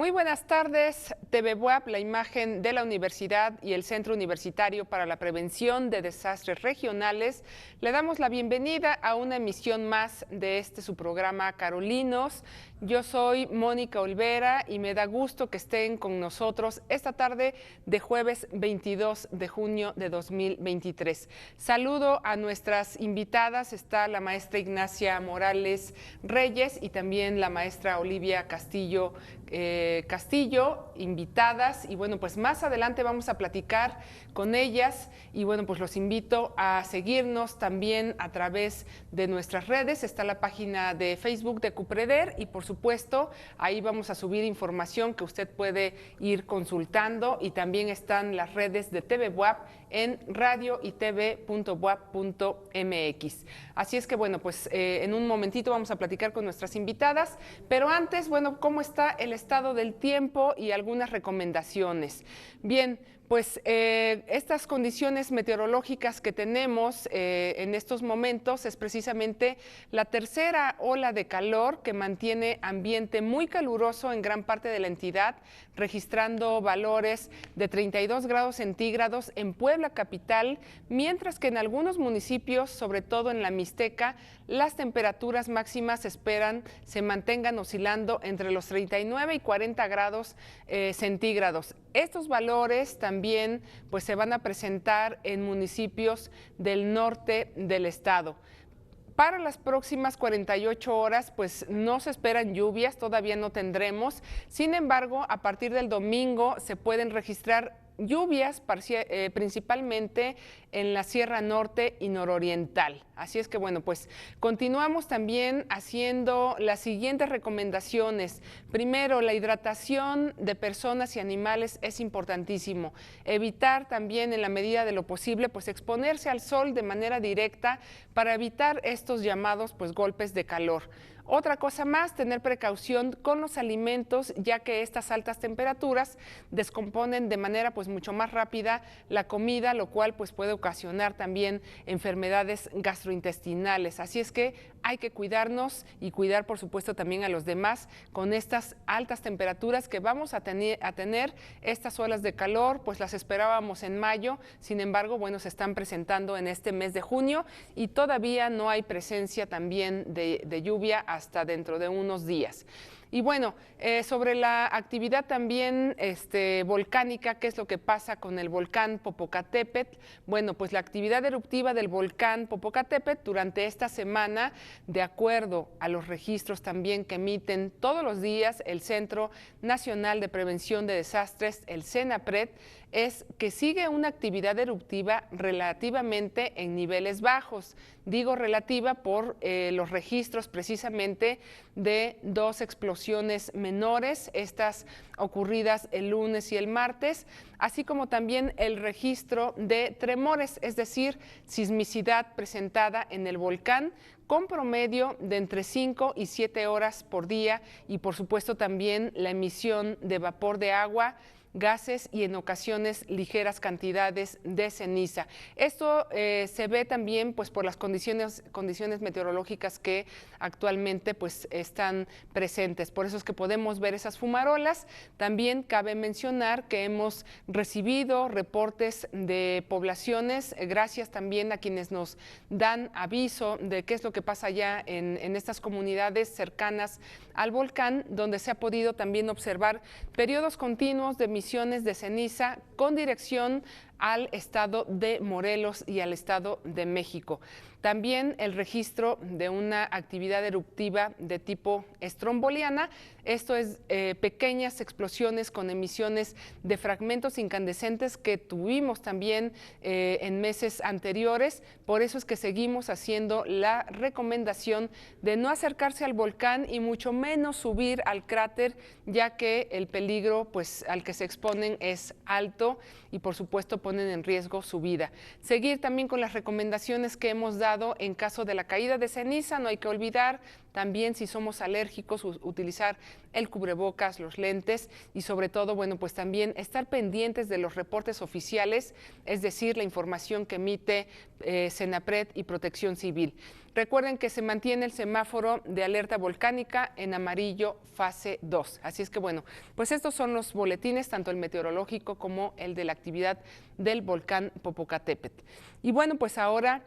Muy buenas tardes, TV Buap, la imagen de la universidad y el Centro Universitario para la Prevención de Desastres Regionales. Le damos la bienvenida a una emisión más de su programa Carolinos. Yo soy Mónica Olvera y me da gusto que estén con nosotros esta tarde de jueves 22 de junio de 2023. Saludo a nuestras invitadas, está la maestra Ignacia Morales Reyes y también la maestra Olivia Castillo, invitadas, y bueno, pues más adelante vamos a platicar con ellas y bueno, pues los invito a seguirnos también a través de nuestras redes. Está la página de Facebook de Cupreder y por supuesto ahí vamos a subir información que usted puede ir consultando, y también están las redes de TV Buap en radioytv.buap.mx. Así es que bueno, pues en un momentito vamos a platicar con nuestras invitadas, pero antes, bueno, ¿cómo está el estado del tiempo y algunas recomendaciones? Bien, pues estas condiciones meteorológicas que tenemos en estos momentos es precisamente la tercera ola de calor que mantiene ambiente muy caluroso en gran parte de la entidad, registrando valores de 32 grados centígrados en Puebla capital, mientras que en algunos municipios, sobre todo en la Mixteca, las temperaturas máximas se mantengan oscilando entre los 39 y 40 grados centígrados. Estos valores también pues se van a presentar en municipios del norte del estado. Para las próximas 48 horas, pues no se esperan lluvias, todavía no tendremos. Sin embargo, a partir del domingo se pueden registrar lluvias principalmente en la Sierra Norte y Nororiental. Así es que bueno, pues continuamos también haciendo las siguientes recomendaciones. Primero, la hidratación de personas y animales es importantísimo. Evitar también en la medida de lo posible pues exponerse al sol de manera directa para evitar estos llamados pues golpes de calor. Otra cosa más, tener precaución con los alimentos, ya que estas altas temperaturas descomponen de manera pues mucho más rápida la comida, lo cual pues puede ocasionar también enfermedades gastrointestinales. Así es que hay que cuidarnos y cuidar por supuesto también a los demás con estas altas temperaturas que vamos a tener. Estas olas de calor pues las esperábamos en mayo, sin embargo bueno, se están presentando en este mes de junio y todavía no hay presencia también de lluvia hasta dentro de unos días. Y bueno, sobre la actividad también volcánica, ¿qué es lo que pasa con el volcán Popocatépetl? Bueno, pues la actividad eruptiva del volcán Popocatépetl durante esta semana, de acuerdo a los registros también que emiten todos los días el Centro Nacional de Prevención de Desastres, el CENAPRED, es que sigue una actividad eruptiva relativamente en niveles bajos. Digo relativa por los registros precisamente de dos explosiones menores, estas ocurridas el lunes y el martes, así como también el registro de tremores, es decir, sismicidad presentada en el volcán, con promedio de entre 5 y 7 horas por día, y por supuesto también la emisión de vapor de agua, gases y en ocasiones ligeras cantidades de ceniza. Esto se ve también pues por las condiciones meteorológicas que actualmente pues están presentes. Por eso es que podemos ver esas fumarolas. También cabe mencionar que hemos recibido reportes de poblaciones, gracias también a quienes nos dan aviso de qué es lo que pasa allá en estas comunidades cercanas al volcán, donde se ha podido también observar periodos continuos de emisión de ceniza con dirección al estado de Morelos y al estado de México. También el registro de una actividad eruptiva de tipo estromboliana, esto es pequeñas explosiones con emisiones de fragmentos incandescentes que tuvimos también en meses anteriores. Por eso es que seguimos haciendo la recomendación de no acercarse al volcán y mucho menos subir al cráter, ya que el peligro pues al que se exponen es alto y por supuesto ponen en riesgo su vida. Seguir también con las recomendaciones que hemos dado en caso de la caída de ceniza. No hay que olvidar también si somos alérgicos, utilizar el cubrebocas, los lentes y sobre todo, bueno, pues también estar pendientes de los reportes oficiales, es decir, la información que emite Senapred y Protección Civil. Recuerden que se mantiene el semáforo de alerta volcánica en amarillo fase 2. Así es que bueno, pues estos son los boletines, tanto el meteorológico como el de la actividad del volcán Popocatépetl. Y bueno, pues ahora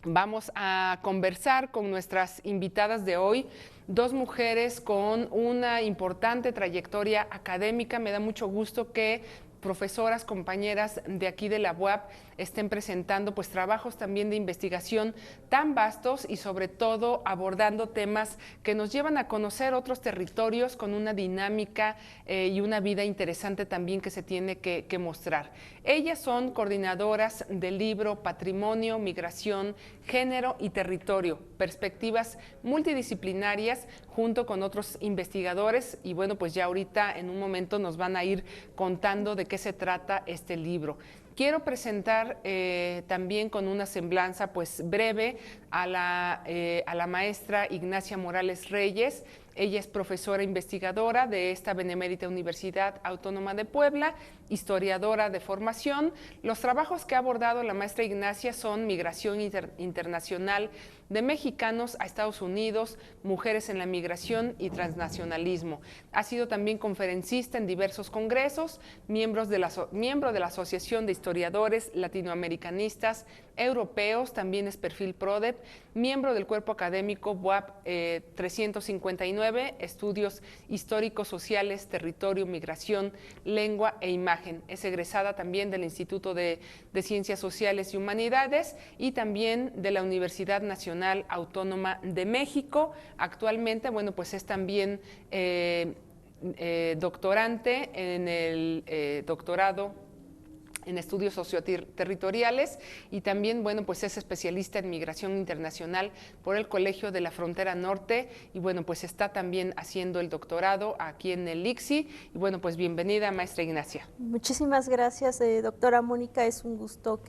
vamos a conversar con nuestras invitadas de hoy, dos mujeres con una importante trayectoria académica. Me da mucho gusto que profesoras, compañeras de aquí de la UAP estén presentando pues trabajos también de investigación tan vastos y sobre todo abordando temas que nos llevan a conocer otros territorios con una dinámica y una vida interesante también que se tiene que mostrar. Ellas son coordinadoras del libro Patrimonio, Migración, Género y Territorio, perspectivas multidisciplinarias junto con otros investigadores y bueno, pues ya ahorita en un momento nos van a ir contando de qué se trata este libro. Quiero presentar también con una semblanza pues breve a la maestra Ignacia Morales Reyes. Ella es profesora investigadora de esta Benemérita Universidad Autónoma de Puebla, historiadora de formación. Los trabajos que ha abordado la maestra Ignacia son migración internacional de mexicanos a Estados Unidos, mujeres en la migración y transnacionalismo. Ha sido también conferencista en diversos congresos, miembro de la Asociación de Historiadores Latinoamericanistas Europeos, también es perfil PRODEP, miembro del cuerpo académico UAP 359, Estudios Históricos Sociales, Territorio, Migración, Lengua e Imagen. Es egresada también del Instituto de Ciencias Sociales y Humanidades y también de la Universidad Nacional Autónoma de México. Actualmente, bueno, pues es también doctorante en el doctorado en estudios socioterritoriales y también, bueno, pues es especialista en migración internacional por el Colegio de la Frontera Norte y bueno, pues está también haciendo el doctorado aquí en el ICSI y bueno, pues bienvenida, maestra Ignacia. Muchísimas gracias, doctora Mónica, es un gusto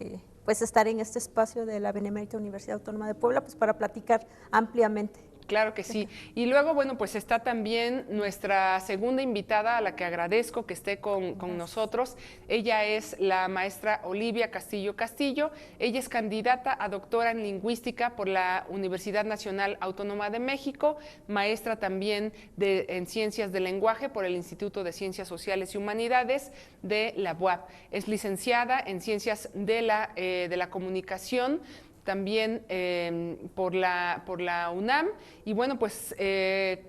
pues estar en este espacio de la Benemérita Universidad Autónoma de Puebla pues para platicar ampliamente. Claro que sí. Y luego, bueno, pues está también nuestra segunda invitada, a la que agradezco que esté con nosotros. Ella es la maestra Olivia Castillo Castillo. Ella es candidata a doctora en lingüística por la Universidad Nacional Autónoma de México, maestra también en ciencias del lenguaje por el Instituto de Ciencias Sociales y Humanidades de la UAP. Es licenciada en ciencias de la comunicación, también por la UNAM y bueno, pues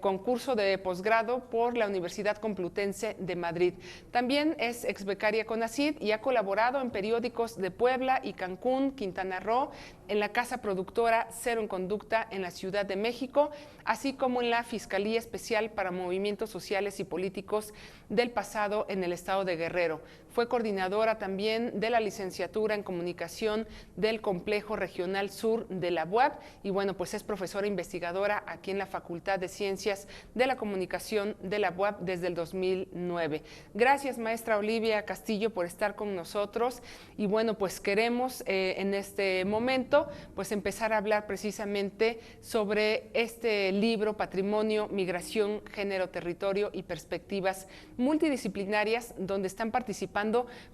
concurso de posgrado por la Universidad Complutense de Madrid. También es exbecaria CONACYT y ha colaborado en periódicos de Puebla y Cancún, Quintana Roo, en la Casa Productora Cero en Conducta en la Ciudad de México, así como en la Fiscalía Especial para Movimientos Sociales y Políticos del Pasado en el Estado de Guerrero. Fue coordinadora también de la licenciatura en Comunicación del Complejo Regional Sur de la UAP y bueno, pues es profesora investigadora aquí en la Facultad de Ciencias de la Comunicación de la UAP desde el 2009. Gracias, maestra Olivia Castillo, por estar con nosotros y bueno, pues queremos en este momento pues empezar a hablar precisamente sobre este libro Patrimonio, Migración, Género, Territorio y Perspectivas Multidisciplinarias, donde están participando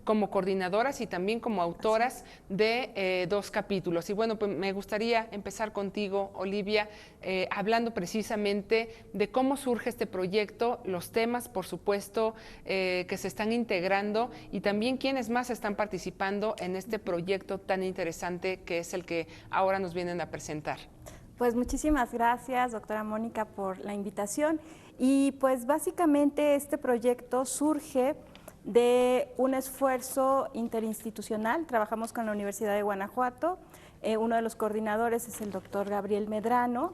como coordinadoras y también como autoras de dos capítulos. Y bueno, pues me gustaría empezar contigo, Olivia, hablando precisamente de cómo surge este proyecto, los temas, por supuesto, que se están integrando y también quiénes más están participando en este proyecto tan interesante que es el que ahora nos vienen a presentar. Pues muchísimas gracias, doctora Mónica, por la invitación. Y pues básicamente este proyecto surge de un esfuerzo interinstitucional. Trabajamos con la Universidad de Guanajuato. Uno de los coordinadores es el doctor Gabriel Medrano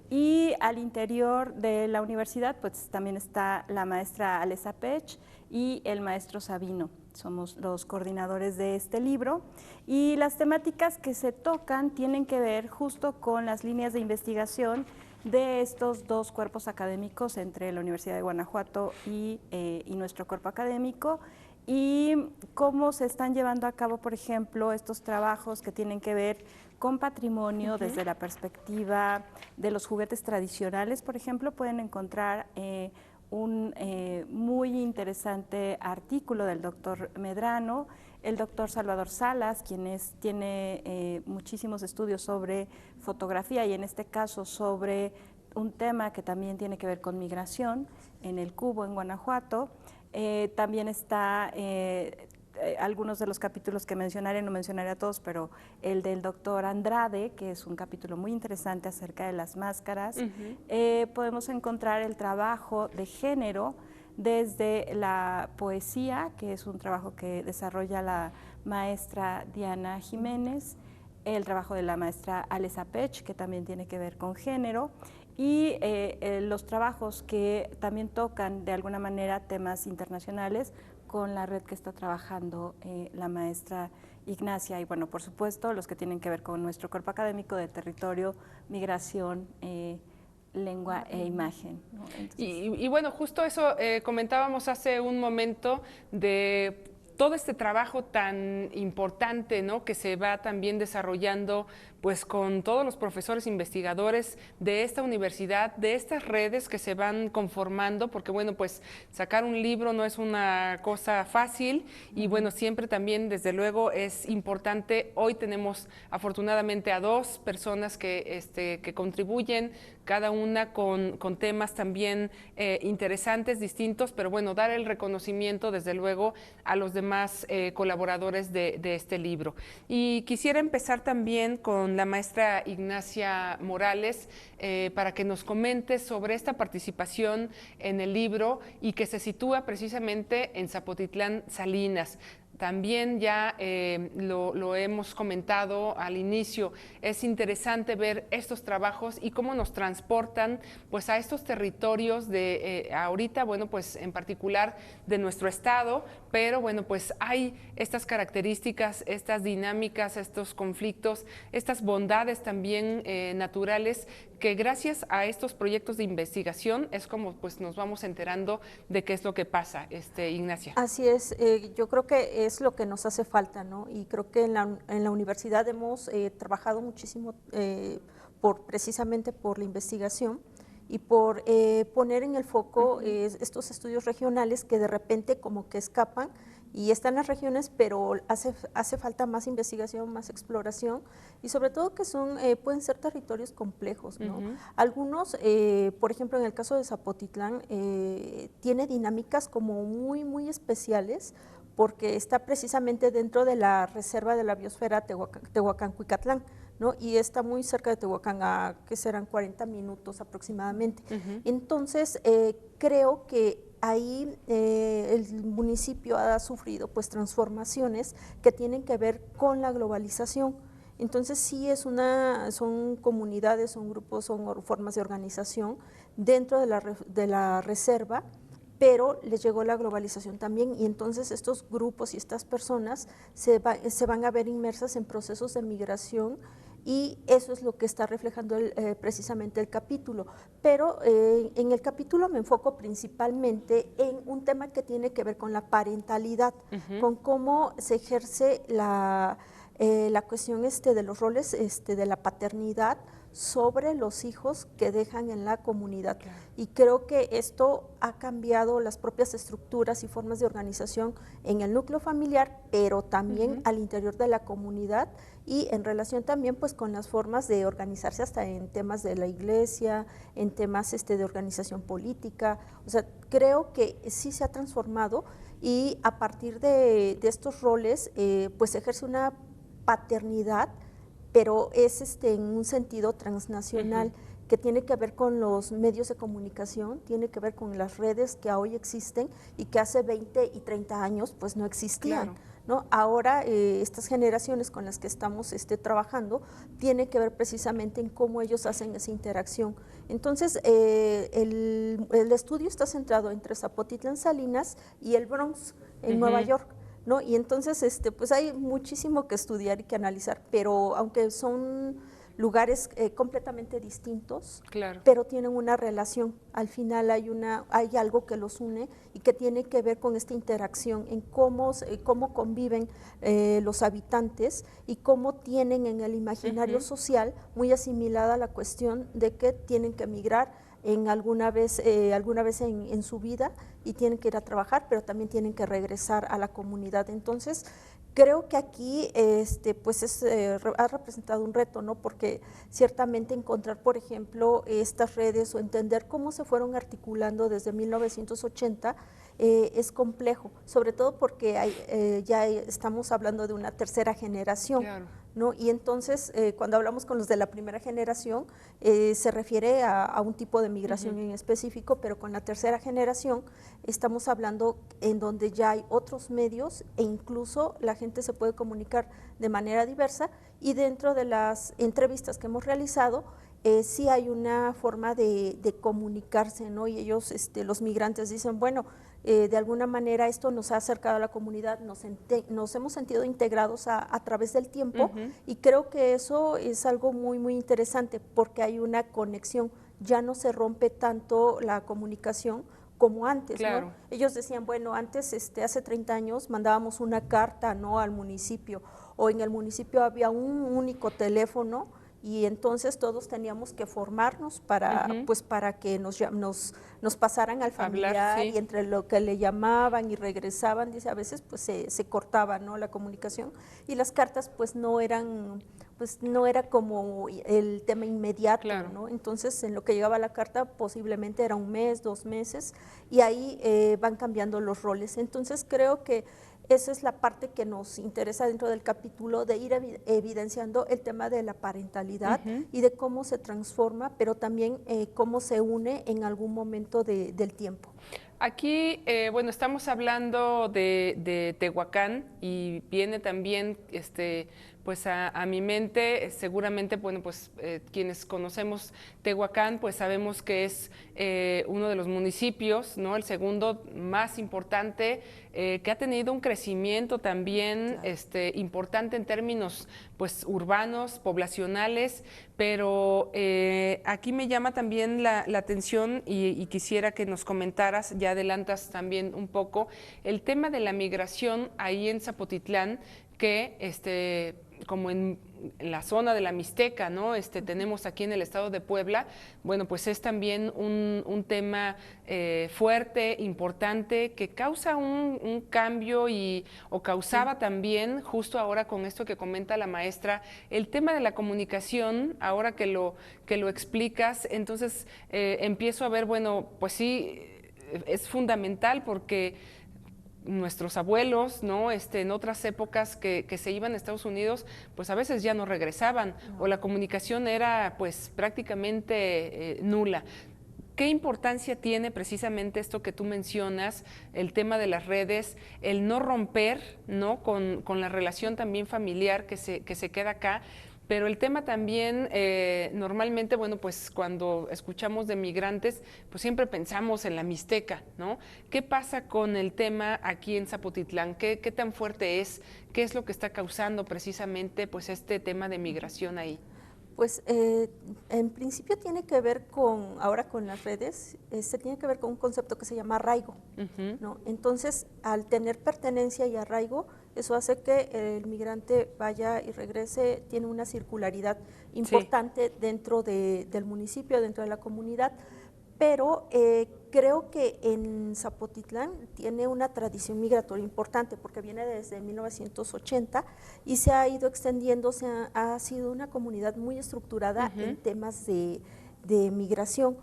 y al interior de la universidad pues también está la maestra Alesa Pech y el maestro Sabino. Somos los coordinadores de este libro y las temáticas que se tocan tienen que ver justo con las líneas de investigación de estos dos cuerpos académicos entre la Universidad de Guanajuato y nuestro cuerpo académico, y cómo se están llevando a cabo, por ejemplo, estos trabajos que tienen que ver con patrimonio desde la perspectiva de los juguetes tradicionales. Por ejemplo, pueden encontrar un muy interesante artículo del doctor Medrano, el doctor Salvador Salas, tiene muchísimos estudios sobre fotografía y en este caso sobre un tema que también tiene que ver con migración en el Cubo, en Guanajuato. También está algunos de los capítulos que mencionaré, no mencionaré a todos, pero el del doctor Andrade, que es un capítulo muy interesante acerca de las máscaras. Podemos encontrar el trabajo de género desde la poesía, que es un trabajo que desarrolla la maestra Diana Jiménez, el trabajo de la maestra Alesa Pech, que también tiene que ver con género, y los trabajos que también tocan de alguna manera temas internacionales con la red que está trabajando la maestra Ignacia, y bueno, por supuesto, los que tienen que ver con nuestro cuerpo académico de territorio, migración, lengua e imagen, ¿no? Entonces, y bueno, justo eso comentábamos hace un momento de todo este trabajo tan importante, ¿no?, que se va también desarrollando pues con todos los profesores investigadores de esta universidad, de estas redes que se van conformando, porque bueno, pues sacar un libro no es una cosa fácil y bueno, siempre también desde luego es importante. Hoy tenemos afortunadamente a 2 personas que contribuyen, cada una con temas también interesantes, distintos, pero bueno, dar el reconocimiento desde luego a los demás colaboradores de este libro. Y quisiera empezar también con la maestra Ignacia Morales para que nos comente sobre esta participación en el libro y que se sitúa precisamente en Zapotitlán, Salinas. También ya lo hemos comentado al inicio, es interesante ver estos trabajos y cómo nos transportan pues a estos territorios de ahorita, bueno, pues en particular de nuestro estado, pero bueno, pues hay estas características, estas dinámicas, estos conflictos, estas bondades también naturales que gracias a estos proyectos de investigación es como pues nos vamos enterando de qué es lo que pasa, Ignacia. Así es, yo creo que es lo que nos hace falta, ¿no? Y creo que en la universidad hemos trabajado muchísimo precisamente por la investigación y por poner en el foco estos estudios regionales que de repente como que escapan y están en las regiones, pero hace falta más investigación, más exploración y sobre todo que pueden ser territorios complejos, ¿no? Algunos, por ejemplo, en el caso de Zapotitlán, tiene dinámicas como muy, muy especiales porque está precisamente dentro de la reserva de la biosfera Tehuacán-Cuicatlán, ¿no? Y está muy cerca de Tehuacán, que serán 40 minutos aproximadamente. Entonces, creo que ahí el municipio ha sufrido pues transformaciones que tienen que ver con la globalización. Entonces sí son comunidades, son grupos, son formas de organización dentro de la reserva, pero les llegó la globalización también y entonces estos grupos y estas personas se van a ver inmersas en procesos de migración y eso es lo que está reflejando precisamente el capítulo. Pero en el capítulo me enfoco principalmente en un tema que tiene que ver con la parentalidad, con cómo se ejerce la cuestión de los roles de la paternidad sobre los hijos que dejan en la comunidad. Claro. Y creo que esto ha cambiado las propias estructuras y formas de organización en el núcleo familiar, pero también al interior de la comunidad y en relación también pues con las formas de organizarse hasta en temas de la iglesia, en temas de organización política. O sea, creo que sí se ha transformado y a partir de estos roles pues se ejerce una paternidad, pero es en un sentido transnacional que tiene que ver con los medios de comunicación, tiene que ver con las redes que hoy existen y que hace 20 y 30 años pues no existían. Claro. ¿No? Ahora estas generaciones con las que estamos trabajando tiene que ver precisamente en cómo ellos hacen esa interacción. Entonces el estudio está centrado entre Zapotitlán, Salinas y el Bronx en Nueva York, ¿no? Y entonces pues hay muchísimo que estudiar y que analizar, pero aunque son lugares completamente distintos, Claro. pero tienen una relación. Al final hay algo que los une y que tiene que ver con esta interacción en cómo conviven los habitantes y cómo tienen en el imaginario social muy asimilada la cuestión de que tienen que migrar alguna vez en su vida y tienen que ir a trabajar, pero también tienen que regresar a la comunidad. Entonces, creo que aquí pues ha representado un reto, ¿no? Porque ciertamente encontrar, por ejemplo, estas redes o entender cómo se fueron articulando desde 1980 es complejo, sobre todo porque ya estamos hablando de una tercera generación. Claro. ¿No? Y entonces, cuando hablamos con los de la primera generación, se refiere a un tipo de migración en específico, pero con la tercera generación estamos hablando en donde ya hay otros medios e incluso la gente se puede comunicar de manera diversa, y dentro de las entrevistas que hemos realizado, sí hay una forma de comunicarse, ¿no? Y ellos, los migrantes dicen, bueno, de alguna manera esto nos ha acercado a la comunidad, nos hemos sentido integrados a través del tiempo, y creo que eso es algo muy, muy interesante porque hay una conexión, ya no se rompe tanto la comunicación como antes, Claro. ¿no? Ellos decían, bueno, antes, hace 30 años mandábamos una carta, ¿no?, al municipio, o en el municipio había un único teléfono, y entonces todos teníamos que formarnos para que nos pasaran al familiar, Hablar, sí. y entre lo que le llamaban y regresaban, dice, a veces pues se cortaba, ¿no?, la comunicación, y las cartas pues no era como el tema inmediato, Claro. ¿no? Entonces, en lo que llegaba la carta posiblemente era un mes, 2 meses, y ahí van cambiando los roles. Entonces, creo que esa es la parte que nos interesa dentro del capítulo, de ir evidenciando el tema de la parentalidad y de cómo se transforma, pero también cómo se une en algún momento del tiempo. Aquí, bueno, estamos hablando de Tehuacán, y viene también, pues a mi mente, seguramente, bueno, pues quienes conocemos Tehuacán, pues sabemos que es uno de los municipios, ¿no?, el segundo más importante, que ha tenido un crecimiento también, claro, importante en términos, pues, urbanos, poblacionales, pero aquí me llama también la atención, y quisiera que nos comentaras, ya adelantas también un poco, el tema de la migración ahí en Zapotitlán, que como en la zona de la Mixteca, ¿no? Tenemos aquí en el estado de Puebla, bueno, pues es también un tema fuerte, importante, que causa un cambio, o causaba también, justo ahora con esto que comenta la maestra, el tema de la comunicación, ahora que lo explicas, entonces empiezo a ver, bueno, pues sí, es fundamental porque nuestros abuelos, ¿no? En otras épocas que se iban a Estados Unidos, pues a veces ya no regresaban, o la comunicación era pues prácticamente nula. ¿Qué importancia tiene precisamente esto que tú mencionas, el tema de las redes, el no romper, ¿no?, con la relación también familiar que se queda acá? Pero el tema también, normalmente, bueno, pues cuando escuchamos de migrantes, pues siempre pensamos en la Mixteca, ¿no? ¿Qué pasa con el tema aquí en Zapotitlán? ¿Qué tan fuerte es? ¿Qué es lo que está causando precisamente pues este tema de migración ahí? Pues en principio tiene que ver ahora con las redes, tiene que ver con un concepto que se llama arraigo, ¿no? Entonces, al tener pertenencia y arraigo, eso hace que el migrante vaya y regrese, tiene una circularidad importante dentro del municipio, dentro de la comunidad, pero creo que en Zapotitlán tiene una tradición migratoria importante porque viene desde 1980 y se ha ido extendiendo, ha sido una comunidad muy estructurada en temas de migración,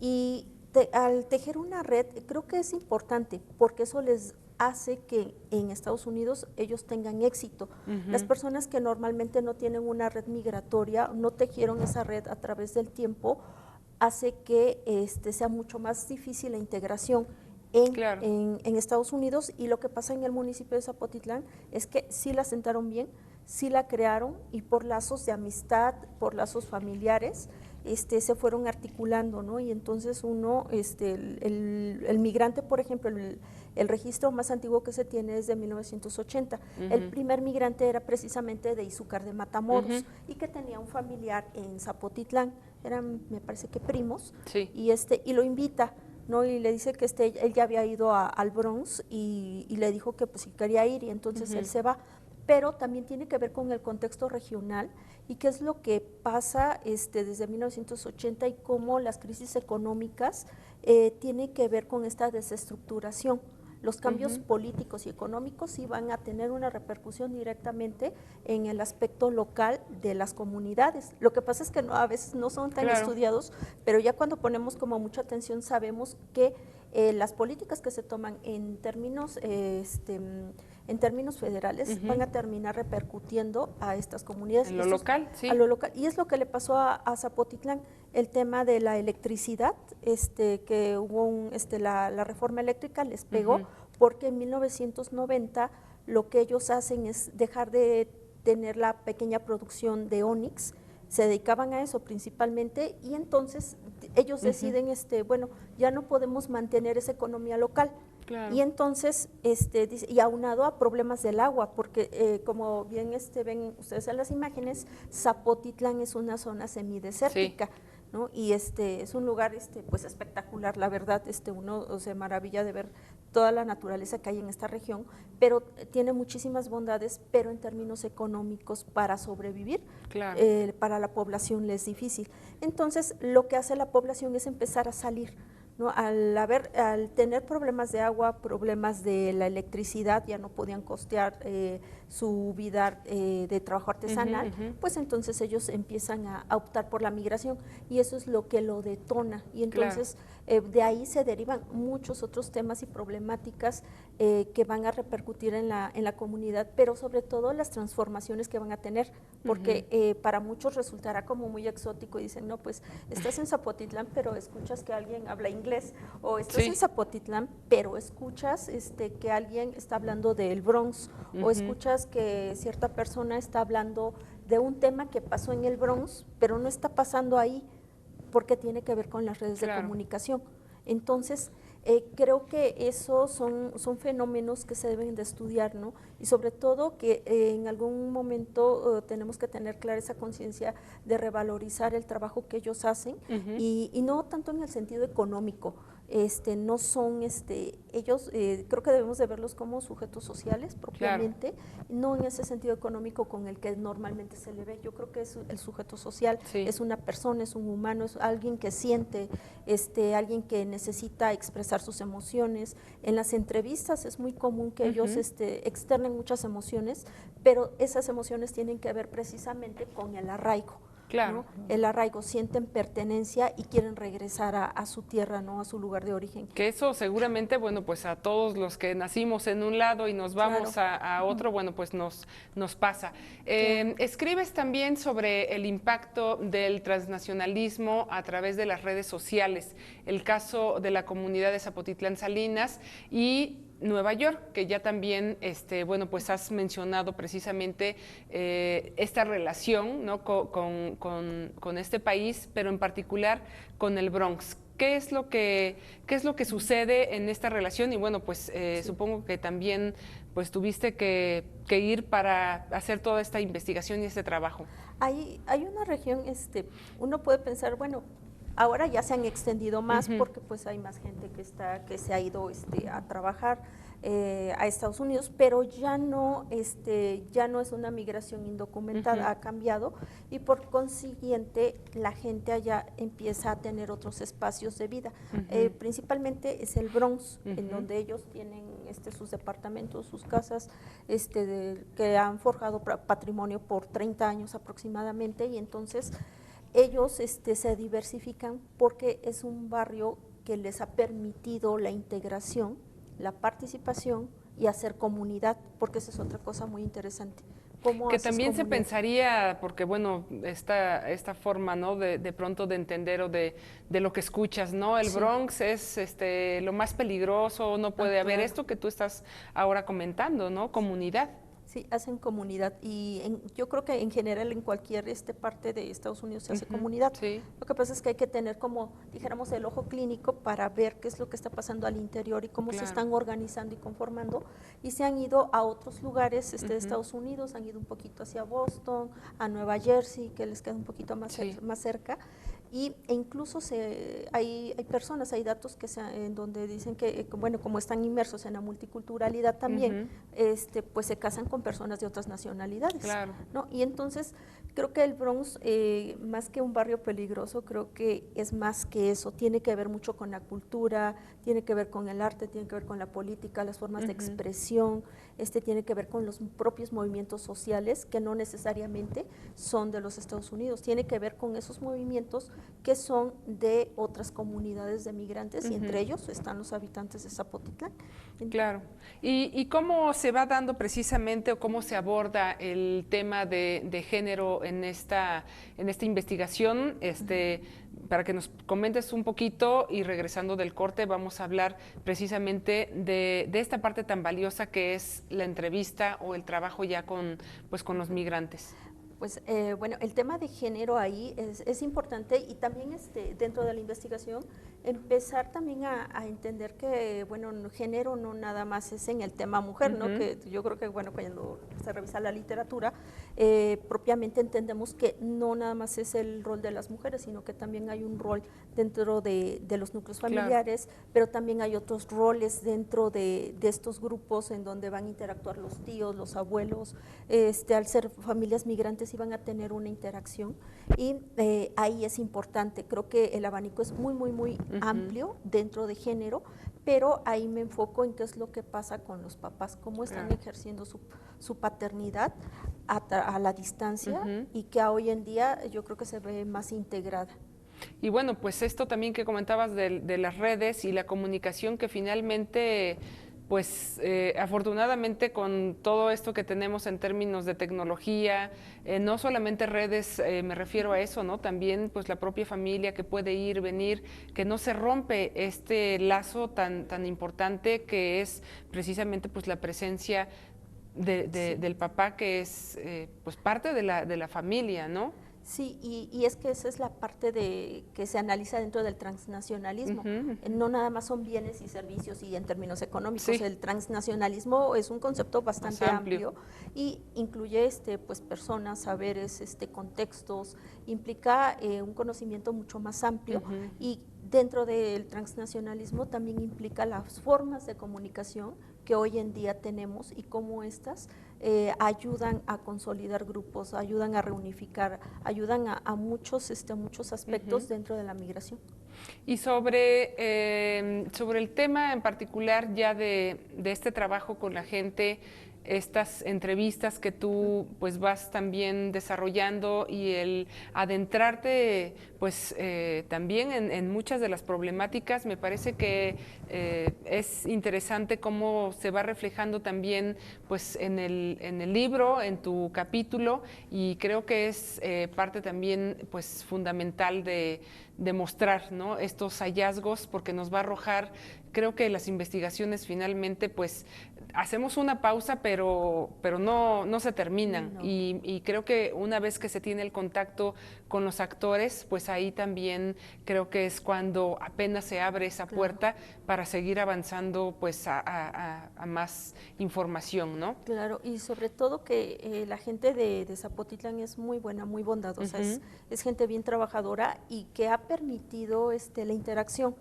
y al tejer una red creo que es importante porque eso les hace que en Estados Unidos ellos tengan éxito. Las personas que normalmente no tienen una red migratoria, no tejieron esa red a través del tiempo, hace que sea mucho más difícil la integración en Estados Unidos, y lo que pasa en el municipio de Zapotitlán es que sí la sentaron bien, sí la crearon, y por lazos de amistad, por lazos familiares, se fueron articulando, ¿no? Y entonces uno, el migrante, por ejemplo, El registro más antiguo que se tiene es de 1980. El primer migrante era precisamente de Izúcar de Matamoros y que tenía un familiar en Zapotitlán, eran, me parece que primos, y lo invita, ¿no? Y le dice que él ya había ido al Bronx y le dijo que pues si quería ir, y entonces él se va. Pero también tiene que ver con el contexto regional y qué es lo que pasa desde 1980 y cómo las crisis económicas tienen que ver con esta desestructuración. Los cambios políticos y económicos sí van a tener una repercusión directamente en el aspecto local de las comunidades. Lo que pasa es que a veces no son tan estudiados, pero ya cuando ponemos como mucha atención sabemos que las políticas que se toman en términos federales van a terminar repercutiendo a estas comunidades. En lo local, sí. A lo local. Y es lo que le pasó a Zapotitlán, el tema de la electricidad, que hubo la reforma eléctrica les pegó, porque en 1990 lo que ellos hacen es dejar de tener la pequeña producción de ónix, se dedicaban a eso principalmente, y entonces ellos deciden, bueno, ya no podemos mantener esa economía local. Claro. Y entonces, y aunado a problemas del agua, porque como bien ven ustedes en las imágenes, Zapotitlán es una zona semidesértica, ¿no? Y es un lugar pues espectacular, la verdad, uno se maravilla de ver toda la naturaleza que hay en esta región, pero tiene muchísimas bondades, pero en términos económicos para sobrevivir, para la población le es difícil. Entonces, lo que hace la población es empezar a salir, ¿no? Al tener problemas de agua, problemas de la electricidad, ya no podían costear su vida de trabajo artesanal, pues entonces ellos empiezan a optar por la migración y eso es lo que lo detona, y entonces de ahí se derivan muchos otros temas y problemáticas que van a repercutir en la comunidad, pero sobre todo las transformaciones que van a tener, porque para muchos resultará como muy exótico y dicen, no, pues estás en Zapotitlán, pero escuchas que alguien habla inglés, o estás en Zapotitlán, pero escuchas que alguien está hablando del Bronx, o escuchas que cierta persona está hablando de un tema que pasó en el Bronx, pero no está pasando ahí, porque tiene que ver con las redes de comunicación. Entonces, creo que esos son fenómenos que se deben de estudiar, ¿no? Y sobre todo que en algún momento tenemos que tener clara esa conciencia de revalorizar el trabajo que ellos hacen y no tanto en el sentido económico. No son, ellos creo que debemos de verlos como sujetos sociales propiamente, no en ese sentido económico con el que normalmente se le ve. Yo creo que es el sujeto social, es una persona, es un humano, es alguien que siente, alguien que necesita expresar sus emociones. En las entrevistas es muy común que ellos externen muchas emociones, pero esas emociones tienen que ver precisamente con el arraigo. ¿No? El arraigo, sienten pertenencia y quieren regresar a su tierra, ¿no? A su lugar de origen. Que eso seguramente, bueno, pues a todos los que nacimos en un lado y nos vamos a otro, bueno, pues nos pasa. Escribes también sobre el impacto del transnacionalismo a través de las redes sociales, el caso de la comunidad de Zapotitlán Salinas y Nueva York, que ya también, bueno, pues has mencionado precisamente esta relación, ¿no? con este país, pero en particular con el Bronx. ¿Qué es lo que sucede en esta relación? Y bueno, pues supongo que también pues tuviste que ir para hacer toda esta investigación y este trabajo. Hay una región, uno puede pensar, bueno, ahora ya se han extendido más porque pues hay más gente que se ha ido a trabajar a Estados Unidos, pero ya no es una migración indocumentada, ha cambiado y por consiguiente la gente allá empieza a tener otros espacios de vida. Principalmente es el Bronx, en donde ellos tienen sus departamentos, sus casas, que han forjado patrimonio por 30 años aproximadamente, y entonces ellos se diversifican porque es un barrio que les ha permitido la integración, la participación y hacer comunidad, porque esa es otra cosa muy interesante. Que también se pensaría, porque bueno, esta forma, ¿no? de pronto de entender o de lo que escuchas, ¿no? El Bronx es lo más peligroso, no puede haber esto que tú estás ahora comentando, ¿no? Comunidad. Sí, hacen comunidad y yo creo que en general en cualquier parte de Estados Unidos se hace comunidad. Sí. Lo que pasa es que hay que tener, como dijéramos, el ojo clínico para ver qué es lo que está pasando al interior y cómo se están organizando y conformando, y se han ido a otros lugares de Estados Unidos, han ido un poquito hacia Boston, a Nueva Jersey, que les queda un poquito más, más cerca. E incluso hay personas, hay datos en donde dicen que, bueno, como están inmersos en la multiculturalidad también, pues se casan con personas de otras nacionalidades, ¿no? Y entonces creo que el Bronx, más que un barrio peligroso, creo que es más que eso, tiene que ver mucho con la cultura, tiene que ver con el arte, tiene que ver con la política, las formas de expresión, tiene que ver con los propios movimientos sociales que no necesariamente son de los Estados Unidos, tiene que ver con esos movimientos que son de otras comunidades de migrantes y entre ellos están los habitantes de Zapotitlán. Claro. ¿Y cómo se va dando precisamente o cómo se aborda el tema de género en esta investigación? Para que nos comentes un poquito y regresando del corte vamos a hablar precisamente de esta parte tan valiosa que es la entrevista o el trabajo ya con los migrantes. Pues bueno, el tema de género ahí es importante y también dentro de la investigación empezar también a entender que, bueno, género no nada más es en el tema mujer, ¿no? Que yo creo que, bueno, cuando se revisa la literatura, propiamente entendemos que no nada más es el rol de las mujeres, sino que también hay un rol dentro de los núcleos familiares, pero también hay otros roles dentro de estos grupos en donde van a interactuar los tíos, los abuelos, al ser familias migrantes iban a tener una interacción y ahí es importante, creo que el abanico es muy, muy, muy amplio dentro de género, pero ahí me enfoco en qué es lo que pasa con los papás, cómo están ejerciendo su paternidad a la distancia y que hoy en día yo creo que se ve más integrada. Y bueno, pues esto también que comentabas de las redes y la comunicación que finalmente, pues afortunadamente con todo esto que tenemos en términos de tecnología, no solamente redes, me refiero a eso, ¿no? También pues la propia familia que puede ir, venir, que no se rompe este lazo tan importante que es precisamente pues la presencia del papá que es pues parte de la familia, ¿no? Sí, y es que esa es la parte que se analiza dentro del transnacionalismo. No nada más son bienes y servicios y en términos económicos. El transnacionalismo es un concepto bastante amplio y incluye pues personas, saberes, contextos, implica un conocimiento mucho más amplio y dentro del transnacionalismo también implica las formas de comunicación que hoy en día tenemos y cómo estas ayudan a consolidar grupos, ayudan a reunificar, ayudan a muchos aspectos dentro de la migración. Y sobre el tema en particular ya de este trabajo con la gente, estas entrevistas que tú pues vas también desarrollando y el adentrarte pues también en muchas de las problemáticas, me parece que es interesante cómo se va reflejando también pues en el libro, en tu capítulo, y creo que es parte también pues fundamental de mostrar, ¿no?, estos hallazgos, porque nos va a arrojar, creo que las investigaciones finalmente pues hacemos una pausa, pero no se terminan. Y creo que una vez que se tiene el contacto con los actores, pues ahí también creo que es cuando apenas se abre esa puerta para seguir avanzando pues a más información, ¿no? Claro, y sobre todo que la gente de Zapotitlán es muy buena, muy bondadosa, es gente bien trabajadora y que ha permitido la interacción.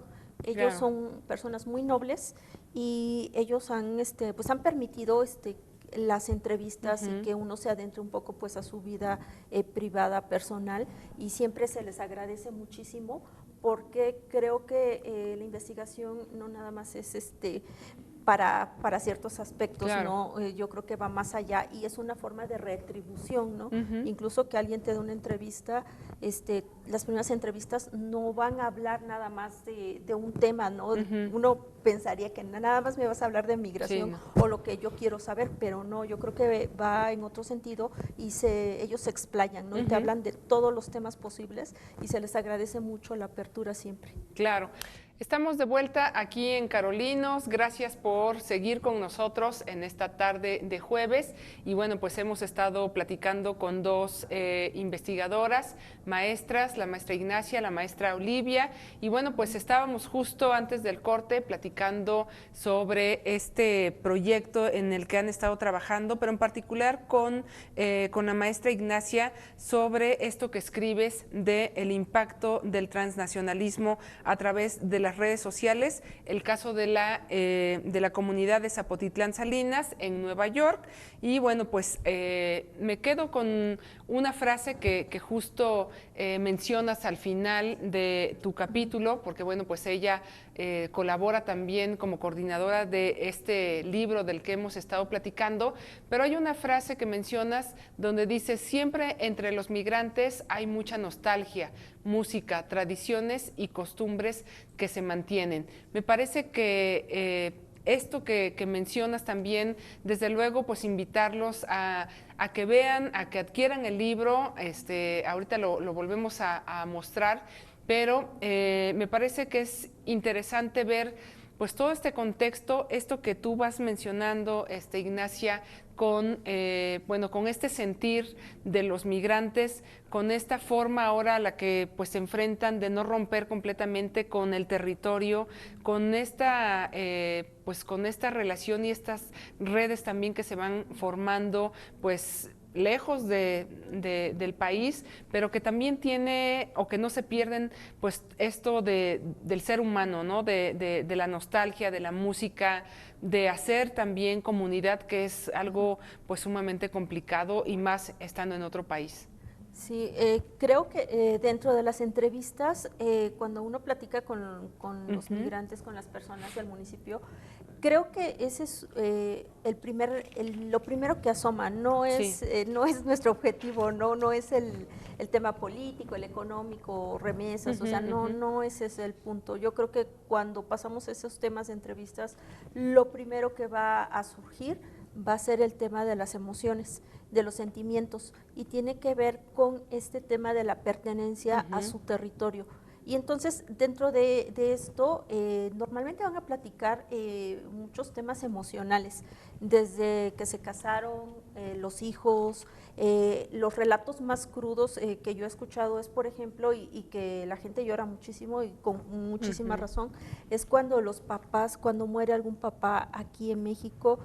Ellos son personas muy nobles y ellos han pues han permitido las entrevistas y que uno se adentre un poco pues a su vida privada, personal, y siempre se les agradece muchísimo porque creo que la investigación no nada más es para ciertos aspectos, ¿no? Yo creo que va más allá y es una forma de retribución, ¿no? Incluso que alguien te dé una entrevista, las primeras entrevistas no van a hablar nada más de un tema, ¿no? Uno pensaría que nada más me vas a hablar de migración o lo que yo quiero saber, pero no, yo creo que va en otro sentido y ellos se explayan, ¿no? Y te hablan de todos los temas posibles y se les agradece mucho la apertura siempre. Claro. Estamos de vuelta aquí en Carolinos. Gracias por seguir con nosotros en esta tarde de jueves. Y bueno, pues hemos estado platicando con dos investigadoras, maestras, la maestra Ignacia, la maestra Olivia. Y bueno, pues estábamos justo antes del corte platicando sobre este proyecto en el que han estado trabajando, pero en particular con la maestra Ignacia sobre esto que escribes del impacto del transnacionalismo a través de las redes sociales, el caso de la comunidad de Zapotitlán Salinas en Nueva York. Y bueno, pues me quedo con una frase que justo mencionas al final de tu capítulo, porque bueno, pues ella colabora también como coordinadora de este libro del que hemos estado platicando, pero hay una frase que mencionas donde dice: siempre entre los migrantes hay mucha nostalgia, música, tradiciones y costumbres que se mantienen. Me parece que esto que mencionas también, desde luego, pues invitarlos a que vean, a que adquieran el libro. Ahorita lo volvemos a mostrar, pero me parece que es interesante ver pues todo este contexto, esto que tú vas mencionando, Ignacia, con con este sentir de los migrantes, con esta forma ahora a la que pues se enfrentan de no romper completamente con el territorio, con esta con esta relación y estas redes también que se van formando pues lejos del país, pero que también tiene, o que no se pierden, pues esto del ser humano, ¿no? De la nostalgia, de la música, de hacer también comunidad, que es algo pues sumamente complicado y más estando en otro país. Sí, creo que dentro de las entrevistas, cuando uno platica con los migrantes, con las personas del municipio, creo que ese es lo primero que asoma. No es, no es nuestro objetivo, no es el tema político, el económico, remesas, o sea, no ese es el punto. Yo creo que cuando pasamos esos temas de entrevistas, lo primero que va a surgir va a ser el tema de las emociones, de los sentimientos, y tiene que ver con este tema de la pertenencia a su territorio. Y entonces, dentro de esto, normalmente van a platicar muchos temas emocionales, desde que se casaron, los hijos, los relatos más crudos que yo he escuchado es, por ejemplo, y que la gente llora muchísimo y con muchísima razón, es cuando los papás, cuando muere algún papá aquí en México,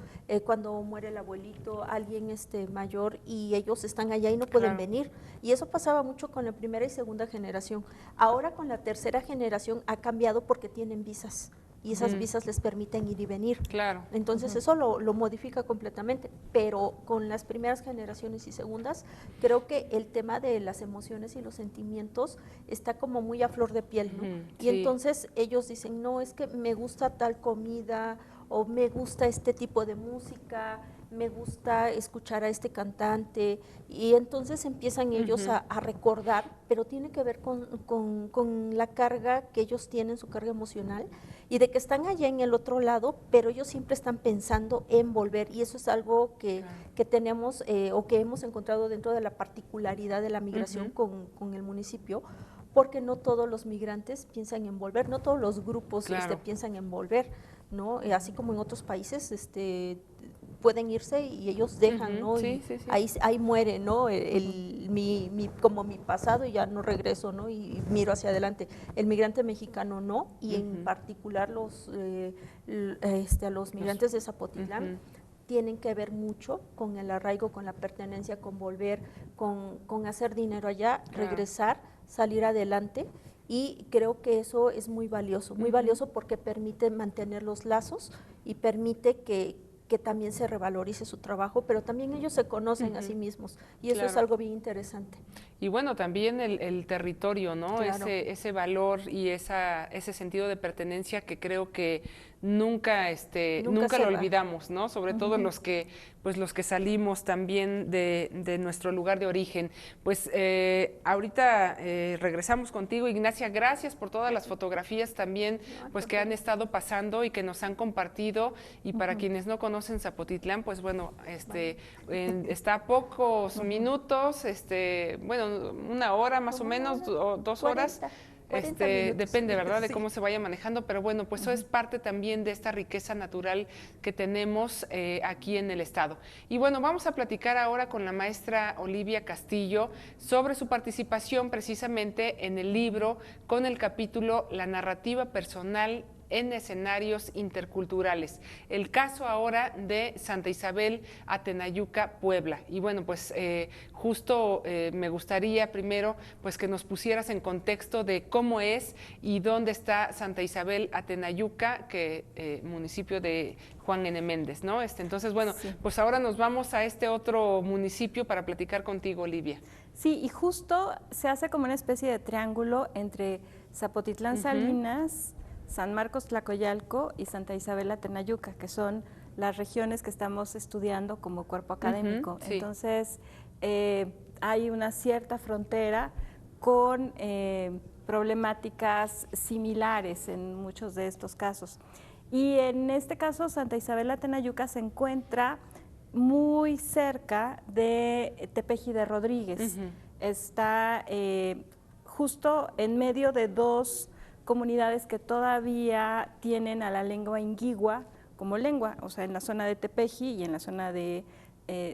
cuando muere el abuelito, alguien mayor, y ellos están allá y no pueden venir. Y eso pasaba mucho con la primera y segunda generación. Ahora con la tercera generación ha cambiado porque tienen visas. Y esas visas les permiten ir y venir. Claro. Entonces eso lo modifica completamente, pero con las primeras generaciones y segundas, creo que el tema de las emociones y los sentimientos está como muy a flor de piel, ¿no? Y entonces ellos dicen, no, es que me gusta tal comida, o me gusta este tipo de música, me gusta escuchar a este cantante, y entonces empiezan ellos a recordar, pero tiene que ver con la carga que ellos tienen, su carga emocional, y de que están allá en el otro lado, pero ellos siempre están pensando en volver, y eso es algo que tenemos o que hemos encontrado dentro de la particularidad de la migración con el municipio, porque no todos los migrantes piensan en volver, no todos los grupos piensan en volver, ¿no? Así como en otros países pueden irse y ellos dejan, ¿no? Sí, ahí muere, ¿no? Como mi pasado, y ya no regreso, ¿no? Y miro hacia adelante. El migrante mexicano no, y en particular a los migrantes de Zapotitlán tienen que ver mucho con el arraigo, con la pertenencia, con volver, con hacer dinero allá, regresar, salir adelante. Y creo que eso es muy valioso porque permite mantener los lazos y permite que también se revalorice su trabajo, pero también ellos se conocen a sí mismos, y eso es algo bien interesante. Y bueno, también el territorio, ¿no? Claro. Ese valor y ese sentido de pertenencia que creo que nunca lo olvidamos, ¿no? Sobre todo los que salimos también de nuestro lugar de origen. Pues ahorita regresamos contigo, Ignacia. Gracias por todas las fotografías también pues que han estado pasando y que nos han compartido. Y para quienes no conocen Zapotitlán, pues bueno, está a pocos minutos, una hora más o menos, o 2 horas. 40 minutos. Depende, ¿verdad?, de Sí. cómo se vaya manejando, pero bueno, pues eso es parte también de esta riqueza natural que tenemos aquí en el estado. Y bueno, vamos a platicar ahora con la maestra Olivia Castillo sobre su participación precisamente en el libro con el capítulo La narrativa personal en escenarios interculturales. El caso ahora de Santa Isabel Atenayuca, Puebla. Y bueno, pues justo me gustaría primero pues que nos pusieras en contexto de cómo es y dónde está Santa Isabel Atenayuca, que municipio de Juan N. Méndez, ¿no? Entonces, bueno, Sí. pues ahora nos vamos a este otro municipio para platicar contigo, Olivia. Sí, y justo se hace como una especie de triángulo entre Zapotitlán Salinas, San Marcos Tlacoyalco y Santa Isabel Atenayuca, que son las regiones que estamos estudiando como cuerpo académico. Sí. Entonces, hay una cierta frontera con problemáticas similares en muchos de estos casos. Y en este caso, Santa Isabel Atenayuca se encuentra muy cerca de Tepeji de Rodríguez. Está justo en medio de dos comunidades que todavía tienen a la lengua inguigua como lengua, o sea, en la zona de Tepeji y en la zona de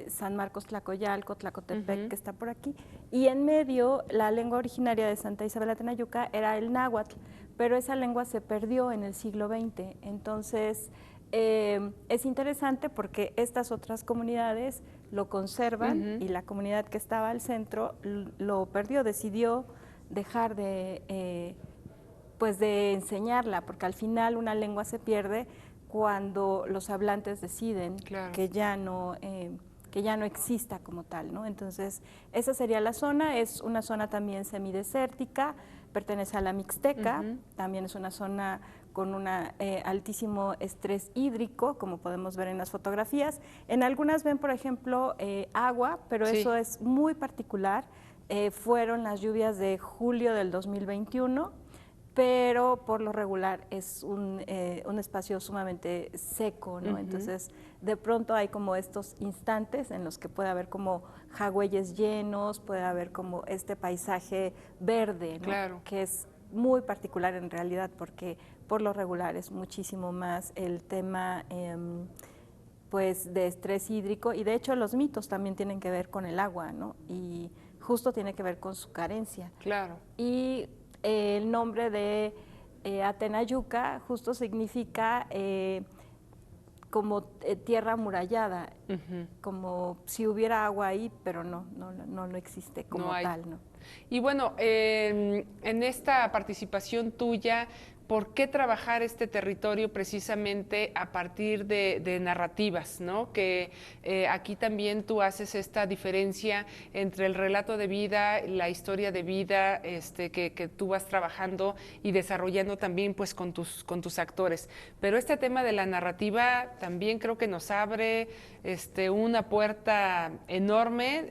San Marcos Tlacoyalco, Tlacotepec, que está por aquí. Y en medio, la lengua originaria de Santa Isabel Atenayuca era el náhuatl, pero esa lengua se perdió en el siglo XX. Entonces, es interesante porque estas otras comunidades lo conservan y la comunidad que estaba al centro lo perdió, decidió dejar de pues de enseñarla, porque al final una lengua se pierde cuando los hablantes deciden que ya no exista como tal, ¿no? Entonces, esa sería la zona, es una zona también semidesértica, pertenece a la Mixteca, también es una zona con un altísimo estrés hídrico, como podemos ver en las fotografías. En algunas ven, por ejemplo, agua, pero eso es muy particular. Fueron las lluvias de julio del 2021, pero por lo regular es un espacio sumamente seco, ¿no? Entonces, de pronto hay como estos instantes en los que puede haber como jagüeyes llenos, puede haber como este paisaje verde, ¿no? Que es muy particular en realidad, porque por lo regular es muchísimo más el tema pues de estrés hídrico, y de hecho los mitos también tienen que ver con el agua, ¿no? Y justo tiene que ver con su carencia. Y el nombre de Atenayuca justo significa como tierra amurallada, como si hubiera agua ahí, pero no existe como tal, ¿no? Y bueno, en esta participación tuya, ¿por qué trabajar este territorio precisamente a partir de narrativas, ¿no? Que aquí también tú haces esta diferencia entre el relato de vida, la historia de vida que tú vas trabajando y desarrollando también pues con tus actores. Pero este tema de la narrativa también creo que nos abre una puerta enorme